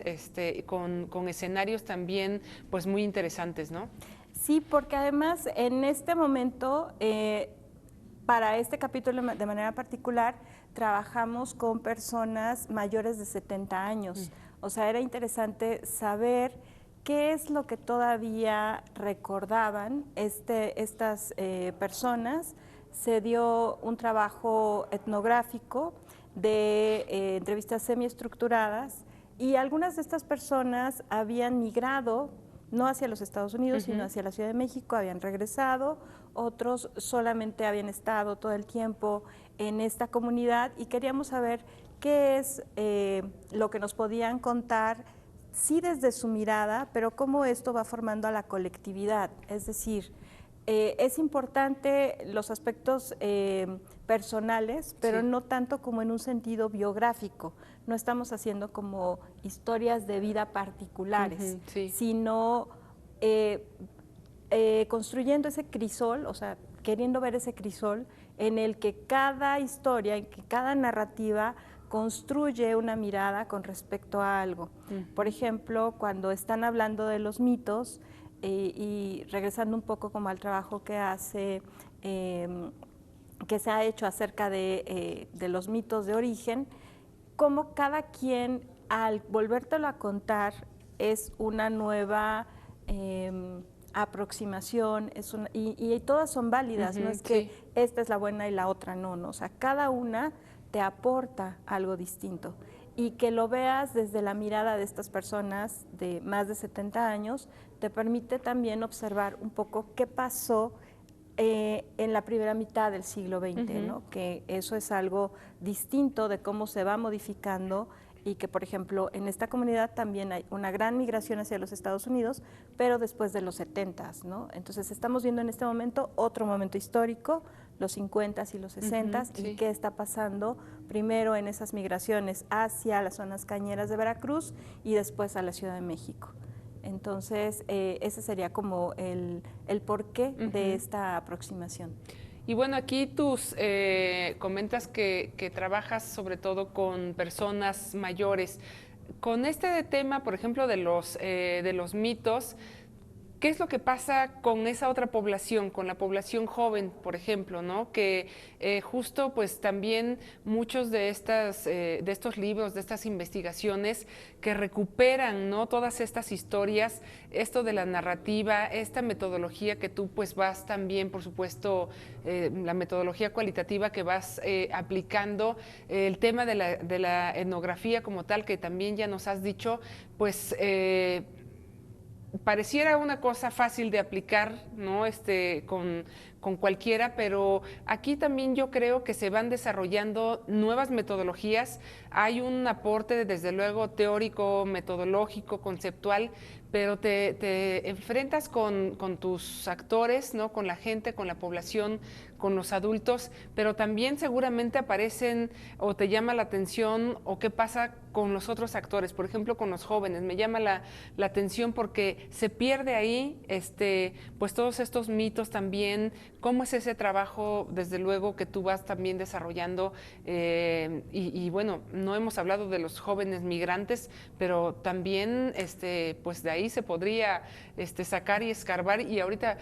con escenarios también pues muy interesantes, ¿no? Sí, porque además en este momento, para este capítulo de manera particular, trabajamos con personas mayores de 70 años. O sea, era interesante saber qué es lo que todavía recordaban estas personas. Se dio un trabajo etnográfico de entrevistas semiestructuradas, y algunas de estas personas habían migrado no hacia los Estados Unidos, sino hacia la Ciudad de México, habían regresado, otros solamente habían estado todo el tiempo en esta comunidad, y queríamos saber qué es lo que nos podían contar, sí desde su mirada, pero cómo esto va formando a la colectividad. Es decir, es importante los aspectos personales, pero no tanto como en un sentido biográfico. No estamos haciendo como historias de vida particulares, sino construyendo ese crisol, o sea, queriendo ver ese crisol en el que cada historia, en que cada narrativa construye una mirada con respecto a algo. Por ejemplo, cuando están hablando de los mitos, y regresando un poco como al trabajo que se ha hecho acerca de los mitos de origen, cómo cada quien al volvértelo a contar es una nueva aproximación, y todas son válidas, no es que esta es la buena y la otra no, o sea, cada una te aporta algo distinto. Y que lo veas desde la mirada de estas personas de más de 70 años, te permite también observar un poco qué pasó en la primera mitad del siglo XX, ¿no? Que eso es algo distinto de cómo se va modificando y que, por ejemplo, en esta comunidad también hay una gran migración hacia los Estados Unidos, pero después de los 70s, ¿no? Entonces estamos viendo en este momento otro momento histórico, los 50s y los 60s, y qué está pasando primero en esas migraciones hacia las zonas cañeras de Veracruz y después a la Ciudad de México. Entonces, ese sería como el porqué de esta aproximación. Y bueno, aquí tus comentas que trabajas sobre todo con personas mayores. Con este tema, por ejemplo, de los mitos, ¿qué es lo que pasa con esa otra población, con la población joven, por ejemplo, ¿no? Que justo pues también muchos de estos libros, de estas investigaciones que recuperan, ¿no? Todas estas historias, esto de la narrativa, esta metodología que tú pues vas también, por supuesto, la metodología cualitativa que vas aplicando, el tema de la etnografía como tal, que también ya nos has dicho, pues pareciera una cosa fácil de aplicar, ¿no? Con cualquiera, pero aquí también yo creo que se van desarrollando nuevas metodologías. Hay un aporte, desde luego, teórico, metodológico, conceptual, pero te enfrentas con tus actores, ¿no? Con la gente, con la población, con los adultos, pero también seguramente aparecen o te llama la atención o qué pasa con los otros actores, por ejemplo, con los jóvenes. Me llama la atención porque se pierde ahí pues todos estos mitos también. ¿Cómo es ese trabajo, desde luego, que tú vas también desarrollando? Y bueno, no hemos hablado de los jóvenes migrantes, pero también pues de ahí se podría sacar y escarbar. Y ahorita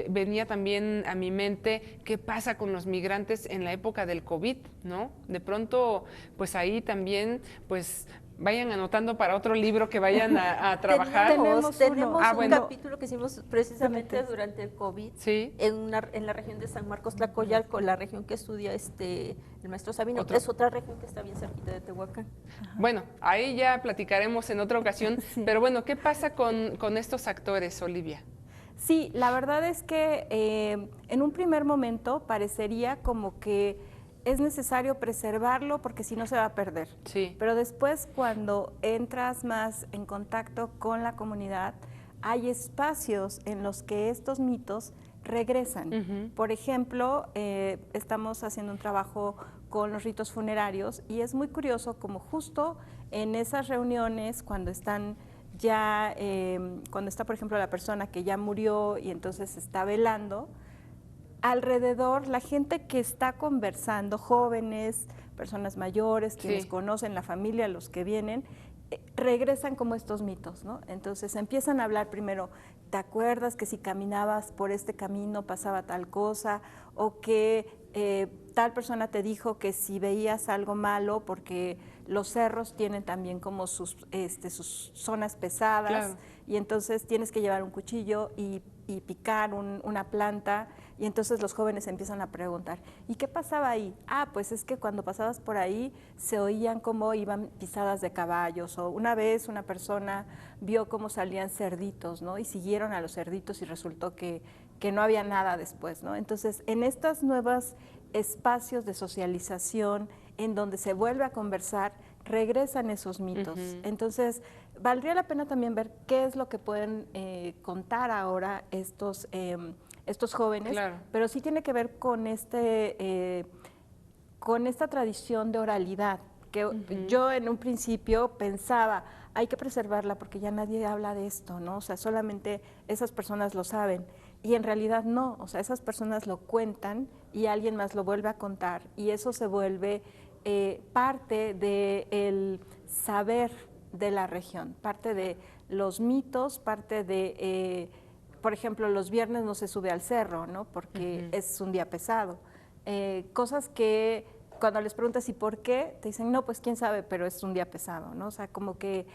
venía también a mi mente qué pasa con los migrantes en la época del COVID, ¿no? De pronto, pues ahí también, pues vayan anotando para otro libro que vayan a trabajar. Tenemos un capítulo que hicimos precisamente durante el COVID en la región de San Marcos Tlacoyalco, la región que estudia el maestro Sabino. Es otra región que está bien cerquita de Tehuacán. Bueno, ahí ya platicaremos en otra ocasión, pero bueno, ¿qué pasa con estos actores, Olivia? Sí, la verdad es que en un primer momento parecería como que es necesario preservarlo porque si no se va a perder. Sí. Pero después, cuando entras más en contacto con la comunidad, hay espacios en los que estos mitos regresan. Por ejemplo, estamos haciendo un trabajo con los ritos funerarios y es muy curioso como justo en esas reuniones, cuando están ya, cuando está, por ejemplo, la persona que ya murió y entonces se está velando, alrededor, la gente que está conversando, jóvenes, personas mayores, quienes conocen la familia, los que vienen, regresan como estos mitos, ¿no? Entonces empiezan a hablar primero, ¿te acuerdas que si caminabas por este camino pasaba tal cosa? O que tal persona te dijo que si veías algo malo, porque los cerros tienen también como sus zonas pesadas, y entonces tienes que llevar un cuchillo y picar una planta, y entonces los jóvenes empiezan a preguntar, ¿y qué pasaba ahí? Ah, pues es que cuando pasabas por ahí se oían cómo iban pisadas de caballos, o una vez una persona vio cómo salían cerditos, ¿no? Y siguieron a los cerditos y resultó que no había nada después, ¿no? Entonces, en estos nuevos espacios de socialización en donde se vuelve a conversar, regresan esos mitos. Entonces, valdría la pena también ver qué es lo que pueden contar ahora estos jóvenes, pero sí tiene que ver con esta tradición de oralidad, que yo en un principio pensaba, hay que preservarla porque ya nadie habla de esto, ¿no? O sea, solamente esas personas lo saben. Y en realidad no, o sea, esas personas lo cuentan y alguien más lo vuelve a contar, y eso se vuelve parte del saber de la región, parte de los mitos, parte de, por ejemplo, los viernes no se sube al cerro, ¿no? Porque es un día pesado. Cosas que cuando les preguntas ¿y por qué? Te dicen, no, pues quién sabe, pero es un día pesado, ¿no? O sea, como que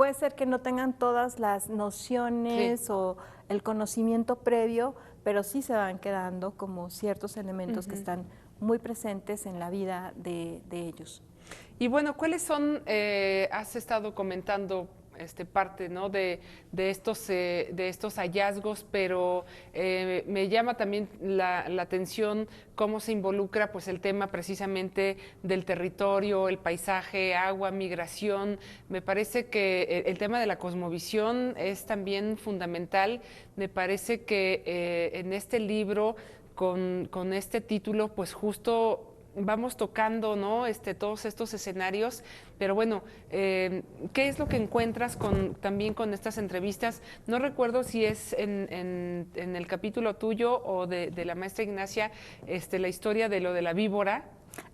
puede ser que no tengan todas las nociones o el conocimiento previo, pero sí se van quedando como ciertos elementos que están muy presentes en la vida de ellos. Y bueno, ¿cuáles son, has estado comentando parte, ¿no?, de estos hallazgos, pero me llama también la atención cómo se involucra pues el tema precisamente del territorio, el paisaje, agua, migración. Me parece que el tema de la cosmovisión es también fundamental. Me parece que en este libro, con este título, pues justo vamos tocando, ¿no?, todos estos escenarios, pero bueno, ¿qué es lo que encuentras también con estas entrevistas? No recuerdo si es en el capítulo tuyo o de la maestra Ignacia, la historia de lo de la víbora.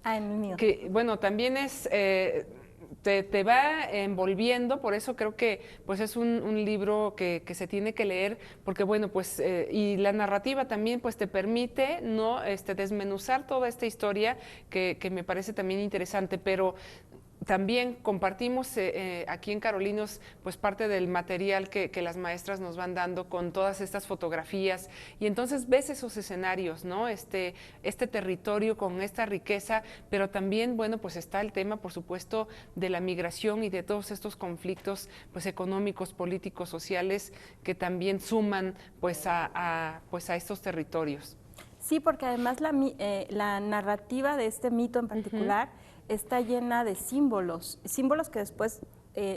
Ah, en el mío. Que, bueno, también es... Te va envolviendo, por eso creo que pues es un libro que se tiene que leer, porque bueno, pues y la narrativa también pues te permite, ¿no?, desmenuzar toda esta historia que me parece también interesante, pero también compartimos aquí en Carolinos pues parte del material que las maestras nos van dando con todas estas fotografías, y entonces ves esos escenarios, ¿no?, este territorio con esta riqueza, pero también, bueno, pues está el tema, por supuesto, de la migración y de todos estos conflictos pues económicos, políticos, sociales, que también suman pues a estos territorios. Sí, porque además la narrativa de este mito en particular está llena de símbolos que después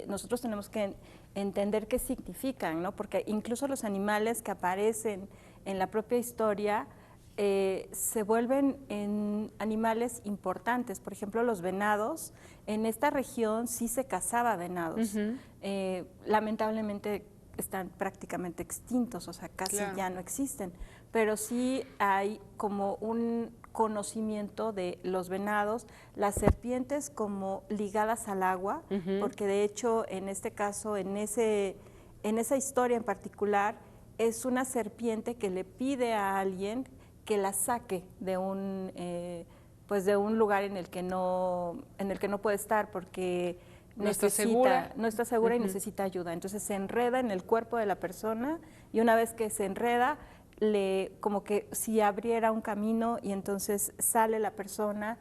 nosotros tenemos que entender qué significan, ¿no? Porque incluso los animales que aparecen en la propia historia se vuelven en animales importantes. Por ejemplo, los venados, en esta región sí se cazaba venados. Lamentablemente están prácticamente extintos, o sea, casi ya no existen, pero sí hay como un conocimiento de los venados, las serpientes como ligadas al agua, porque de hecho en este caso, en esa historia en particular, es una serpiente que le pide a alguien que la saque de un lugar en el que no puede estar, porque no está segura y necesita ayuda. Entonces se enreda en el cuerpo de la persona, y una vez que se enreda, como que si abriera un camino, y entonces sale la persona,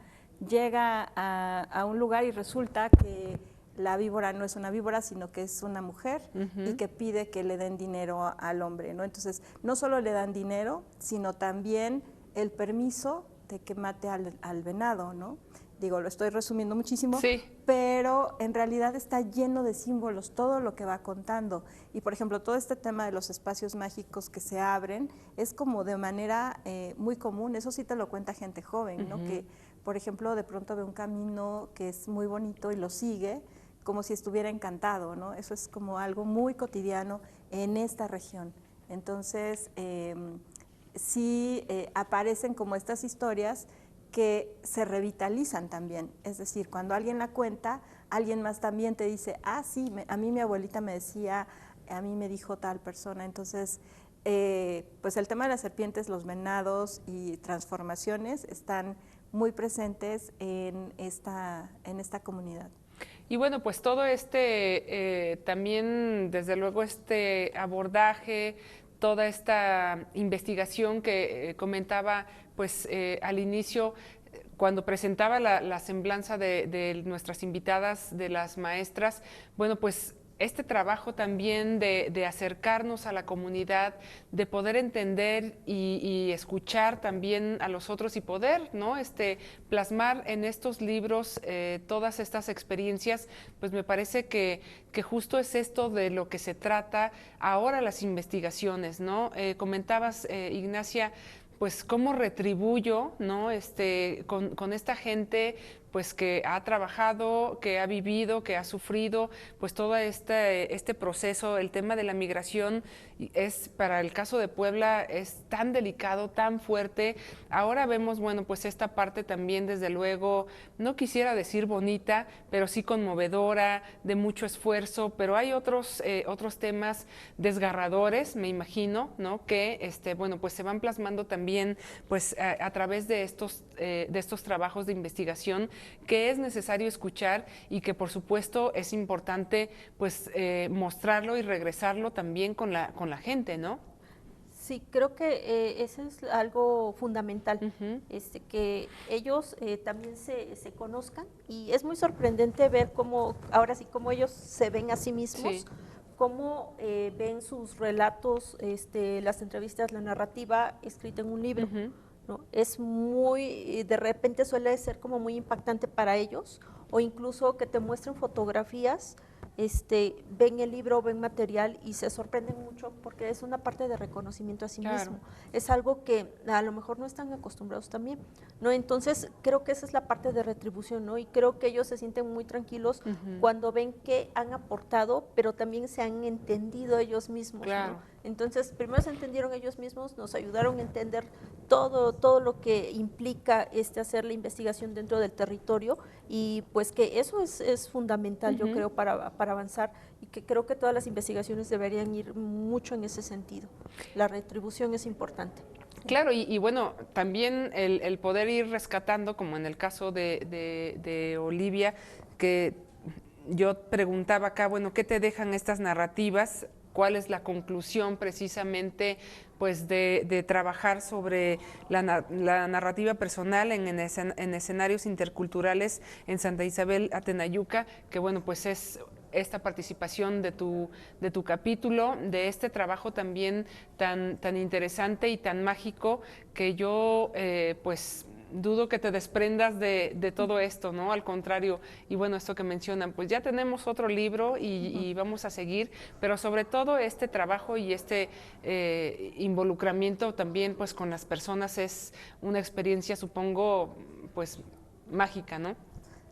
llega a un lugar y resulta que la víbora no es una víbora, sino que es una mujer y que pide que le den dinero al hombre, ¿no? Entonces no solo le dan dinero, sino también el permiso de que mate al venado, ¿no? Digo, lo estoy resumiendo muchísimo, pero en realidad está lleno de símbolos todo lo que va contando. Y por ejemplo, todo este tema de los espacios mágicos que se abren es como de manera muy común. Eso sí te lo cuenta gente joven, ¿no? Que, por ejemplo, de pronto ve un camino que es muy bonito y lo sigue como si estuviera encantado, ¿no? Eso es como algo muy cotidiano en esta región. Entonces, sí aparecen como estas historias que se revitalizan también, es decir, cuando alguien la cuenta, alguien más también te dice, ah, sí, a mí mi abuelita me decía, a mí me dijo tal persona. Entonces, pues el tema de las serpientes, los venados y transformaciones están muy presentes en esta comunidad. Y bueno, pues todo también, desde luego, abordaje, toda esta investigación que comentaba pues al inicio, cuando presentaba la semblanza de nuestras invitadas, de las maestras, bueno, pues este trabajo también de acercarnos a la comunidad, de poder entender y escuchar también a los otros y poder, ¿no?, plasmar en estos libros todas estas experiencias, pues me parece que justo es esto de lo que se trata ahora las investigaciones, ¿no? Comentabas, Ignacia, pues cómo retribuyo, ¿no?, con esta gente pues que ha trabajado, que ha vivido, que ha sufrido, pues todo este proceso. El tema de la migración es, para el caso de Puebla, es tan delicado, tan fuerte. Ahora vemos, bueno, pues esta parte también, desde luego, no quisiera decir bonita, pero sí conmovedora, de mucho esfuerzo, pero hay otros temas desgarradores, me imagino, ¿no?, que, bueno, pues se van plasmando también, pues a través de estos trabajos de investigación. que es necesario escuchar y que por supuesto es importante pues mostrarlo y regresarlo también con la gente, ¿no? Sí, creo que eso es algo fundamental, que ellos también se conozcan, y es muy sorprendente ver cómo, ahora sí, cómo ellos se ven a sí mismos, Sí. cómo ven sus relatos, las entrevistas, la narrativa escrita en un libro. ¿No? Es muy, de repente suele ser como muy impactante para ellos, o incluso que te muestren fotografías, ven el libro, ven material y se sorprenden mucho porque es una parte de reconocimiento a sí Claro. mismo. Es algo que a lo mejor no están acostumbrados también, ¿no? Entonces creo que esa es la parte de retribución, ¿no? Y creo que ellos se sienten muy tranquilos cuando ven que han aportado, pero también se han entendido ellos mismos, Claro. ¿no? Entonces, primero se entendieron ellos mismos, nos ayudaron a entender todo lo que implica hacer la investigación dentro del territorio, y pues que eso es fundamental, yo creo, para avanzar, y que creo que todas las investigaciones deberían ir mucho en ese sentido. La retribución es importante. Claro, y bueno, también el poder ir rescatando, como en el caso de Olivia, que yo preguntaba acá, bueno, ¿qué te dejan estas narrativas? ¿Cuál es la conclusión precisamente pues de trabajar sobre la narrativa personal en escenarios interculturales en Santa Isabel, Atenayuca, que bueno, pues es esta participación de tu capítulo, de este trabajo también tan interesante y tan mágico, que yo pues dudo que te desprendas de todo esto, ¿no? Al contrario, y bueno, esto que mencionan, pues ya tenemos otro libro y vamos a seguir, pero sobre todo este trabajo y este involucramiento también pues con las personas es una experiencia, supongo, pues mágica, ¿no?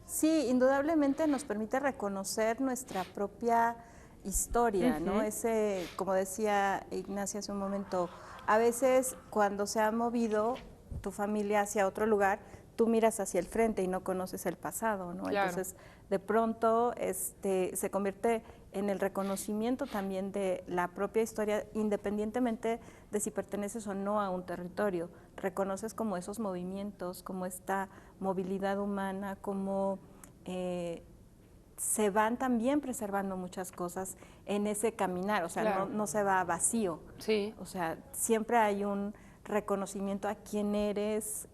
Sí, indudablemente nos permite reconocer nuestra propia historia, ¿no? Ese, como decía Ignacia hace un momento, a veces cuando se ha movido tu familia hacia otro lugar, tú miras hacia el frente y no conoces el pasado, ¿no? Claro. Entonces, de pronto se convierte en el reconocimiento también de la propia historia, independientemente de si perteneces o no a un territorio. Reconoces como esos movimientos, como esta movilidad humana, como se van también preservando muchas cosas en ese caminar, o sea, Claro. no se va vacío. Sí. O sea, siempre hay un reconocimiento a quién eres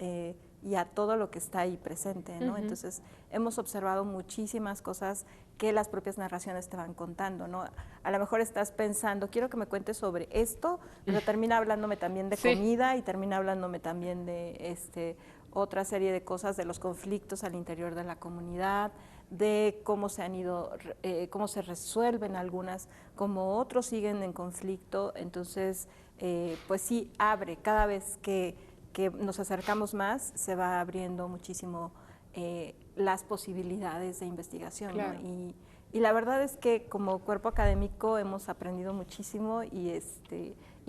y a todo lo que está ahí presente, ¿no? Entonces, hemos observado muchísimas cosas que las propias narraciones te van contando, ¿no? A lo mejor estás pensando, quiero que me cuentes sobre esto, pero termina hablándome también de comida y termina hablándome también de otra serie de cosas, de los conflictos al interior de la comunidad, de cómo se han ido, cómo se resuelven algunas, cómo otros siguen en conflicto. Entonces, pues sí, abre, cada vez que nos acercamos más, se va abriendo muchísimo las posibilidades de investigación. Claro. ¿No? Y la verdad es que como cuerpo académico hemos aprendido muchísimo y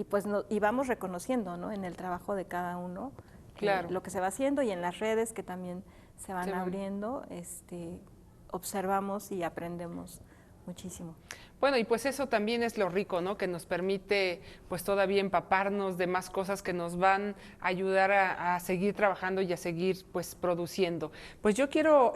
pues y vamos reconociendo, ¿no? En el trabajo de cada uno Claro. lo que se va haciendo, y en las redes que también se van abriendo, observamos y aprendemos muchísimo. Bueno, y pues eso también es lo rico, ¿no? Que nos permite pues todavía empaparnos de más cosas que nos van a ayudar a seguir trabajando y a seguir pues produciendo. Pues yo quiero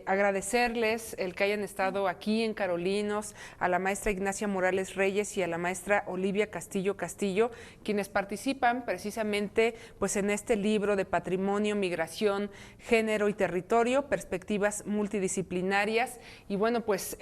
agradecerles el que hayan estado aquí en Carolinos, a la maestra Ignacia Morales Reyes y a la maestra Olivia Castillo Castillo, quienes participan precisamente pues en este libro de Patrimonio, Migración, Género y Territorio, Perspectivas Multidisciplinarias. Y bueno, pues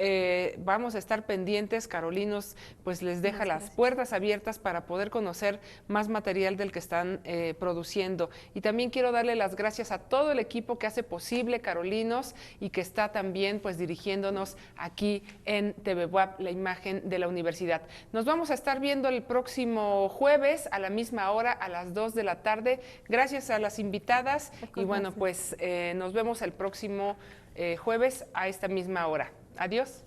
vamos a estar pendientes. Carolinos pues les deja las puertas abiertas para poder conocer más material del que están produciendo. Y también quiero darle las gracias a todo el equipo que hace posible Carolinos y que está también pues dirigiéndonos aquí en TV WAP, la imagen de la universidad. Nos vamos a estar viendo el próximo jueves a la misma hora, a las 2 de la tarde. Gracias a las invitadas y bueno, pues nos vemos el próximo jueves a esta misma hora. Adiós.